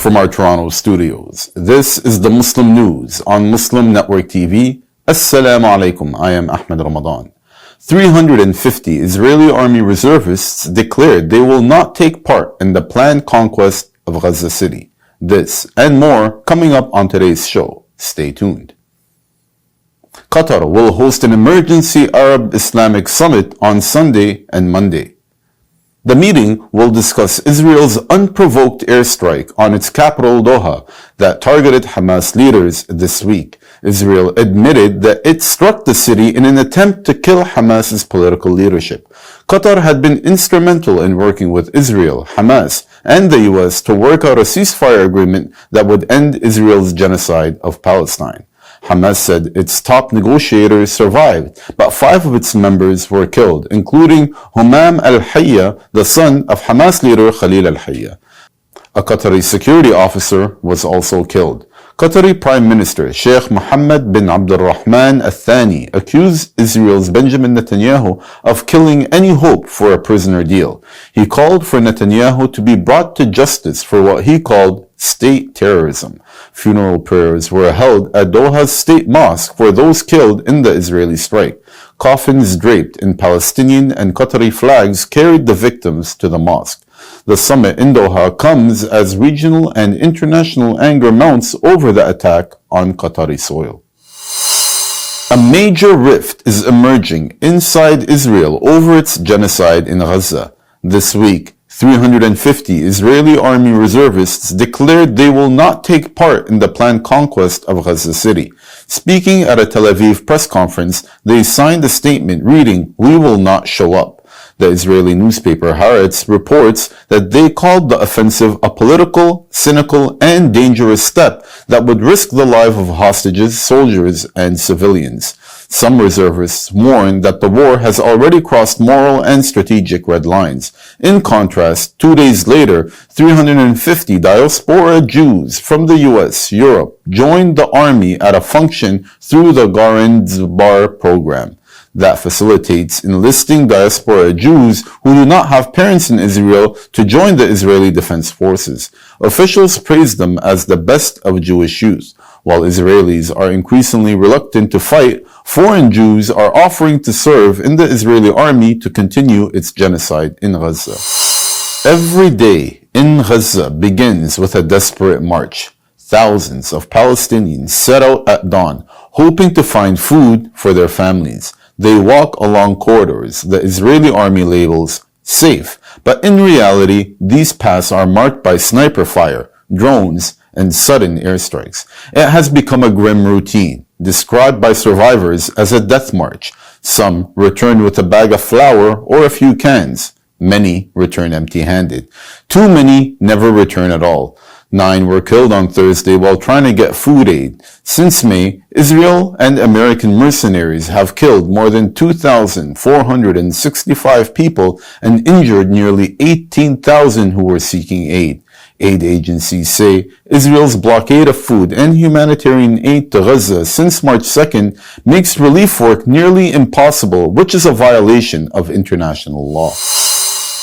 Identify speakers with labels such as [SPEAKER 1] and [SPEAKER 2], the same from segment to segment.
[SPEAKER 1] from our Toronto studios. This is the Muslim News on Muslim Network TV. Assalamu alaikum, I am Ahmed Ramadan. 350 Israeli army reservists declared they will not take part in the planned conquest of Gaza City. This and more coming up on today's show. Stay tuned. Qatar will host an emergency Arab-Islamic summit on Sunday and Monday. The meeting will discuss Israel's unprovoked airstrike on its capital Doha that targeted Hamas leaders this week. Israel admitted that it struck the city in an attempt to kill Hamas's political leadership. Qatar had been instrumental in working with Israel, Hamas, and the US to work out a ceasefire agreement that would end Israel's genocide of Palestine. Hamas said its top negotiators survived, but 5 of its members were killed, including Humam al-Hayya, the son of Hamas leader Khalil al-Hayya. A Qatari security officer was also killed. Qatari Prime Minister Sheikh Mohammed bin Abdulrahman al-Thani accused Israel's Benjamin Netanyahu of killing any hope for a prisoner deal. He called for Netanyahu to be brought to justice for what he called state terrorism. Funeral prayers were held at Doha's state mosque for those killed in the Israeli strike. Coffins draped in Palestinian and Qatari flags carried the victims to the mosque. The summit in Doha comes as regional and international anger mounts over the attack on Qatari soil. A major rift is emerging inside Israel over its genocide in Gaza. This week, 350 Israeli army reservists declared they will not take part in the planned conquest of Gaza City. Speaking at a Tel Aviv press conference, they signed a statement reading, "We will not show up." The Israeli newspaper Haaretz reports that they called the offensive a political, cynical, and dangerous step that would risk the life of hostages, soldiers, and civilians. Some reservists warn that the war has already crossed moral and strategic red lines. In contrast, 2 days later, 350 Diaspora Jews from the US, Europe, joined the army at a function through the Bar program that facilitates enlisting Diaspora Jews who do not have parents in Israel to join the Israeli Defense Forces. Officials praise them as the best of Jewish youth. While Israelis are increasingly reluctant to fight, foreign Jews are offering to serve in the Israeli army to continue its genocide in Gaza. Every day in Gaza begins with a desperate march. Thousands of Palestinians set out at dawn, hoping to find food for their families. They walk along corridors the Israeli army labels safe, but in reality, these paths are marked by sniper fire, drones, and sudden airstrikes. It has become a grim routine, described by survivors as a death march. Some return with a bag of flour or a few cans. Many return empty-handed. Too many never return at all. 9 were killed on Thursday while trying to get food aid. Since May, Israel and American mercenaries have killed more than 2,465 people and injured nearly 18,000 who were seeking aid. Aid agencies say Israel's blockade of food and humanitarian aid to Gaza since March 2nd makes relief work nearly impossible, which is a violation of international law.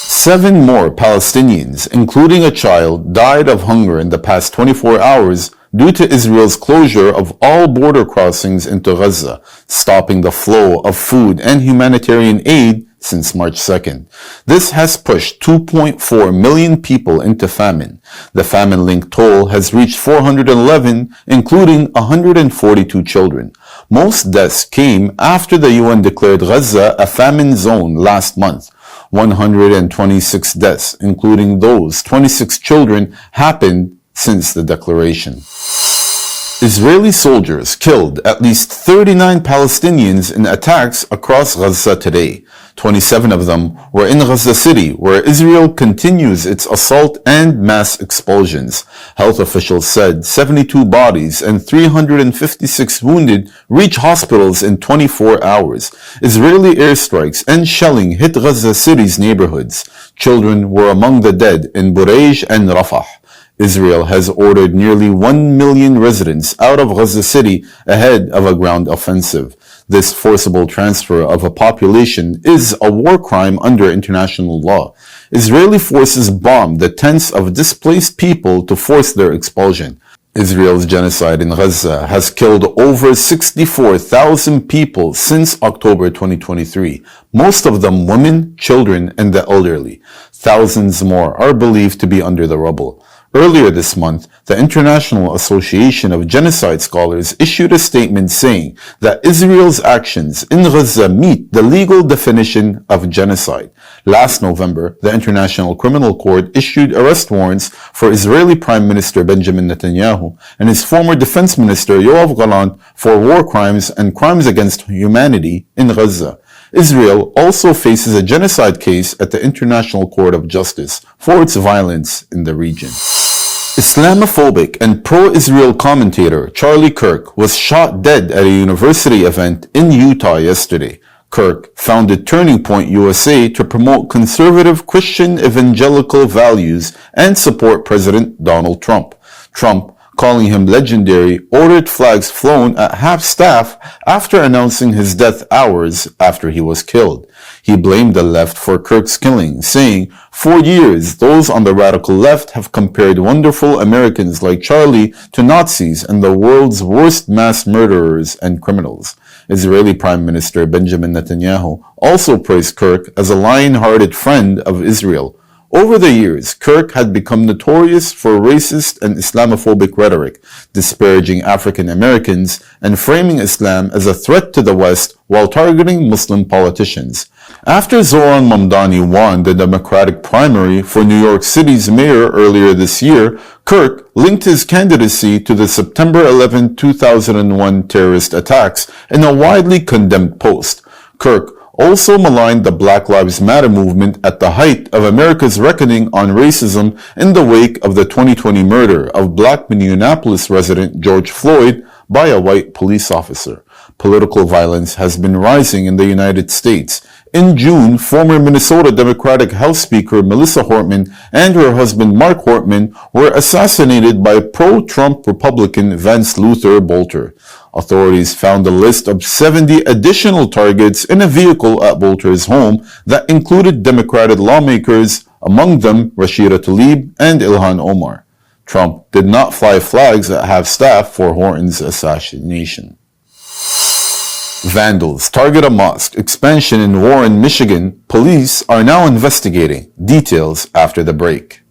[SPEAKER 1] 7 more Palestinians, including a child, died of hunger in the past 24 hours due to Israel's closure of all border crossings into Gaza, stopping the flow of food and humanitarian aid since March 2nd. This has pushed 2.4 million people into famine. The famine-linked toll has reached 411, including 142 children. Most deaths came after the UN declared Gaza a famine zone last month. 126 deaths, including those 26 children, happened since the declaration. Israeli soldiers killed at least 39 Palestinians in attacks across Gaza today. 27 of them were in Gaza City, where Israel continues its assault and mass expulsions. Health officials said 72 bodies and 356 wounded reached hospitals in 24 hours. Israeli airstrikes and shelling hit Gaza City's neighborhoods. Children were among the dead in Burej and Rafah. Israel has ordered nearly 1 million residents out of Gaza City ahead of a ground offensive. This forcible transfer of a population is a war crime under international law. Israeli forces bombed the tents of displaced people to force their expulsion. Israel's genocide in Gaza has killed over 64,000 people since October 2023, most of them women, children, and the elderly. Thousands more are believed to be under the rubble. Earlier this month, the International Association of Genocide Scholars issued a statement saying that Israel's actions in Gaza meet the legal definition of genocide. Last November, the International Criminal Court issued arrest warrants for Israeli Prime Minister Benjamin Netanyahu and his former Defense Minister Yoav Gallant for war crimes and crimes against humanity in Gaza. Israel also faces a genocide case at the International Court of Justice for its violence in the region. Islamophobic and pro-Israel commentator Charlie Kirk was shot dead at a university event in Utah yesterday. Kirk founded Turning Point USA to promote conservative Christian evangelical values and support President Donald Trump. Trump, calling him legendary, ordered flags flown at half-staff after announcing his death hours after he was killed. He blamed the left for Kirk's killing, saying, "For years, those on the radical left have compared wonderful Americans like Charlie to Nazis and the world's worst mass murderers and criminals." Israeli Prime Minister Benjamin Netanyahu also praised Kirk as a lion-hearted friend of Israel. Over the years, Kirk had become notorious for racist and Islamophobic rhetoric, disparaging African Americans and framing Islam as a threat to the West while targeting Muslim politicians. After Zoran Mamdani won the Democratic primary for New York City's mayor earlier this year, Kirk linked his candidacy to the September 11, 2001 terrorist attacks in a widely condemned post. Kirk also maligned the Black Lives Matter movement at the height of America's reckoning on racism in the wake of the 2020 murder of Black Minneapolis resident George Floyd by a white police officer. Political violence has been rising in the United States. In June, former Minnesota Democratic House Speaker Melissa Hortman and her husband Mark Hortman were assassinated by pro-Trump Republican Vance Luther Bolter. Authorities found a list of 70 additional targets in a vehicle at Bolter's home that included Democratic lawmakers, among them Rashida Tlaib and Ilhan Omar. Trump did not fly flags at half-staff for Horton's assassination. Vandals target a mosque expansion in Warren, Michigan. Police are now investigating. Details after the break.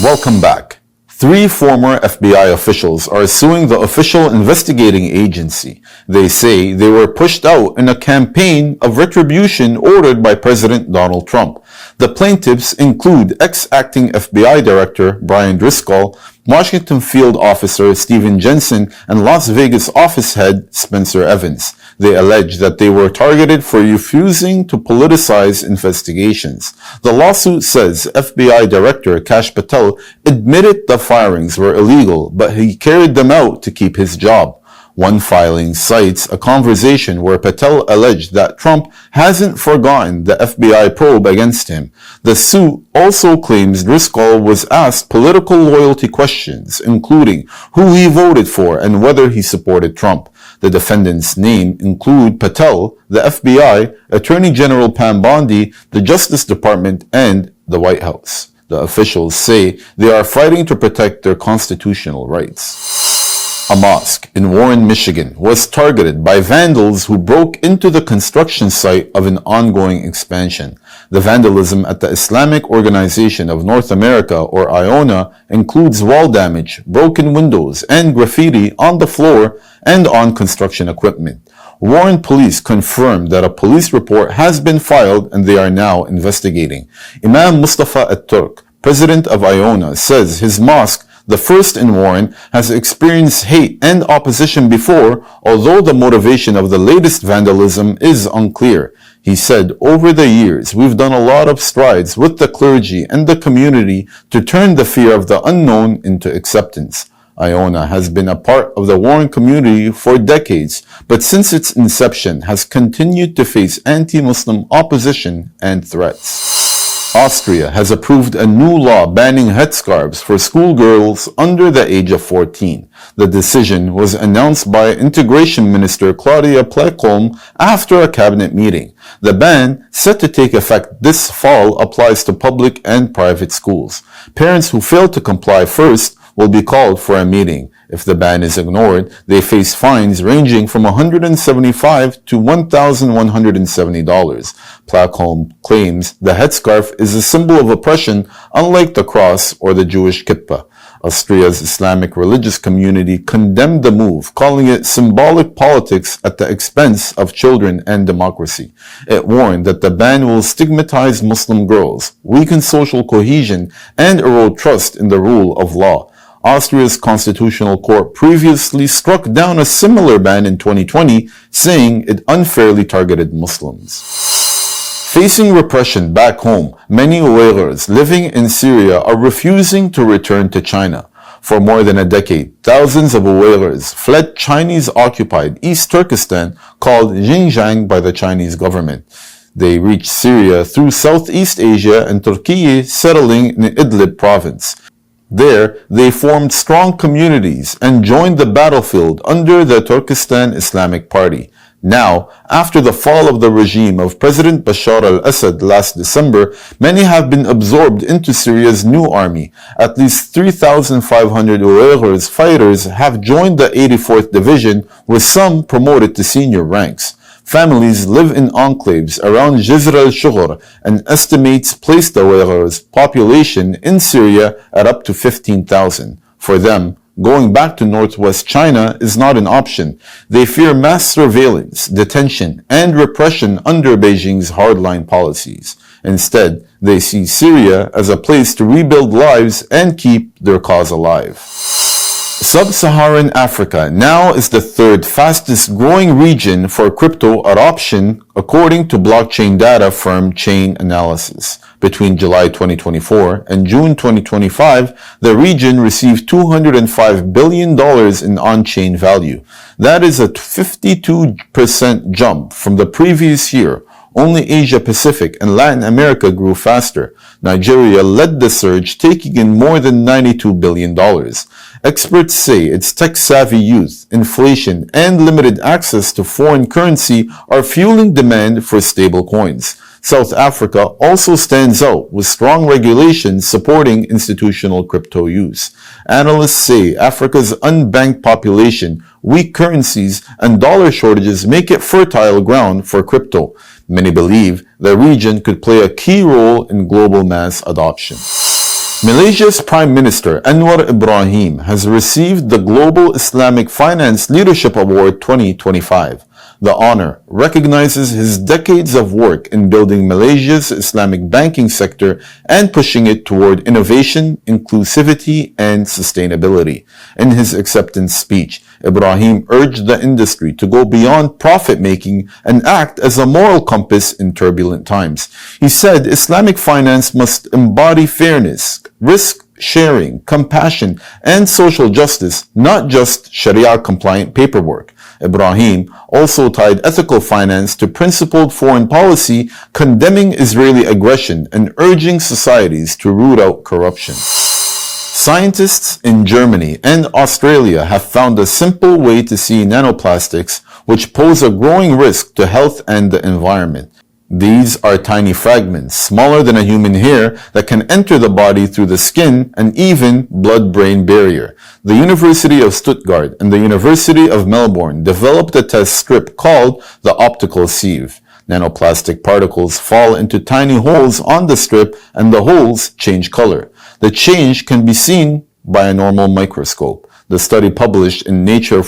[SPEAKER 1] Welcome back. 3 former FBI officials are suing the official investigating agency. They say they were pushed out in a campaign of retribution ordered by President Donald Trump. The plaintiffs include ex-acting FBI Director Brian Driscoll, Washington Field Officer Stephen Jensen, and Las Vegas office head Spencer Evans. They allege that they were targeted for refusing to politicize investigations. The lawsuit says FBI Director Kash Patel admitted the firings were illegal, but he carried them out to keep his job. One filing cites a conversation where Patel alleged that Trump hasn't forgotten the FBI probe against him. The suit also claims Driscoll was asked political loyalty questions, including who he voted for and whether he supported Trump. The defendants' names include Patel, the FBI, Attorney General Pam Bondi, the Justice Department, and the White House. The officials say they are fighting to protect their constitutional rights. A mosque in Warren, Michigan was targeted by vandals who broke into the construction site of an ongoing expansion. The vandalism at the Islamic Organization of North America, or IONA, includes wall damage, broken windows, and graffiti on the floor and on construction equipment. Warren police confirmed that a police report has been filed and they are now investigating. Imam Mustafa At-Turk, president of IONA, says his mosque, the first in Warren, has experienced hate and opposition before, although the motivation of the latest vandalism is unclear. He said, "Over the years, we've done a lot of strides with the clergy and the community to turn the fear of the unknown into acceptance. IONA has been a part of the warring community for decades, but since its inception has continued to face anti-Muslim opposition and threats. Austria has approved a new law banning headscarves for schoolgirls under the age of 14. The decision was announced by Integration Minister Claudia Plecholm after a cabinet meeting. The ban, set to take effect this fall, applies to public and private schools. Parents who fail to comply first will be called for a meeting. If the ban is ignored, they face fines ranging from $175 to $1,170. Plecholm claims the headscarf is a symbol of oppression, unlike the cross or the Jewish kippah. Austria's Islamic religious community condemned the move, calling it symbolic politics at the expense of children and democracy. It warned that the ban will stigmatize Muslim girls, weaken social cohesion, and erode trust in the rule of law. Austria's constitutional court previously struck down a similar ban in 2020, saying it unfairly targeted Muslims. Facing repression back home, many Uyghurs living in Syria are refusing to return to China. For more than a decade, thousands of Uyghurs fled Chinese-occupied East Turkestan, called Xinjiang by the Chinese government. They reached Syria through Southeast Asia and Turkey, settling in Idlib province. There, they formed strong communities and joined the battlefield under the Turkestan Islamic Party. Now, after the fall of the regime of President Bashar al-Assad last December, many have been absorbed into Syria's new army. At least 3,500 Uyghurs fighters have joined the 84th Division, with some promoted to senior ranks. Families live in enclaves around Jizr al-Shughur and estimates place the Uyghurs' population in Syria at up to 15,000. For them, going back to northwest China is not an option. They fear mass surveillance, detention, and repression under Beijing's hardline policies. Instead, they see Syria as a place to rebuild lives and keep their cause alive. Sub-Saharan Africa now is the third fastest growing region for crypto adoption, according to blockchain data firm Chain Analysis. Between July 2024 and June 2025, the region received $205 billion in on-chain value. That is a 52% jump from the previous year. Only Asia Pacific and Latin America grew faster. Nigeria led the surge, taking in more than $92 billion. Experts say its tech-savvy youth, inflation, and limited access to foreign currency are fueling demand for stable coins. South Africa also stands out with strong regulations supporting institutional crypto use. Analysts say Africa's unbanked population, weak currencies, and dollar shortages make it fertile ground for crypto. Many believe the region could play a key role in global mass adoption. Malaysia's Prime Minister Anwar Ibrahim has received the Global Islamic Finance Leadership Award 2025. The honor recognizes his decades of work in building Malaysia's Islamic banking sector and pushing it toward innovation, inclusivity, and sustainability. In his acceptance speech, Ibrahim urged the industry to go beyond profit-making and act as a moral compass in turbulent times. He said Islamic finance must embody fairness, risk sharing, compassion, and social justice, not just Sharia-compliant paperwork. Ibrahim also tied ethical finance to principled foreign policy, condemning Israeli aggression and urging societies to root out corruption. Scientists in Germany and Australia have found a simple way to see nanoplastics, which pose a growing risk to health and the environment. These are tiny fragments, smaller than a human hair, that can enter the body through the skin and even blood-brain barrier. The University of Stuttgart and the University of Melbourne developed a test strip called the optical sieve. Nanoplastic particles fall into tiny holes on the strip and the holes change color. The change can be seen by a normal microscope. The study published in Nature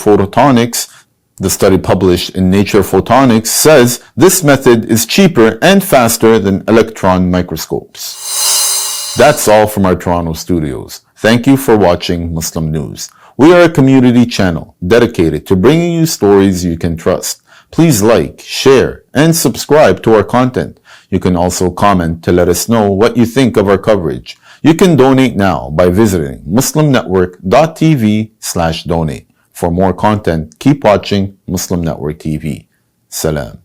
[SPEAKER 1] Photonics says this method is cheaper and faster than electron microscopes. That's all from our Toronto studios. Thank you for watching Muslim News. We are a community channel dedicated to bringing you stories you can trust. Please like, share, and subscribe to our content. You can also comment to let us know what you think of our coverage. You can donate now by visiting muslimnetwork.tv/donate. For more content, keep watching Muslim Network TV. Salam.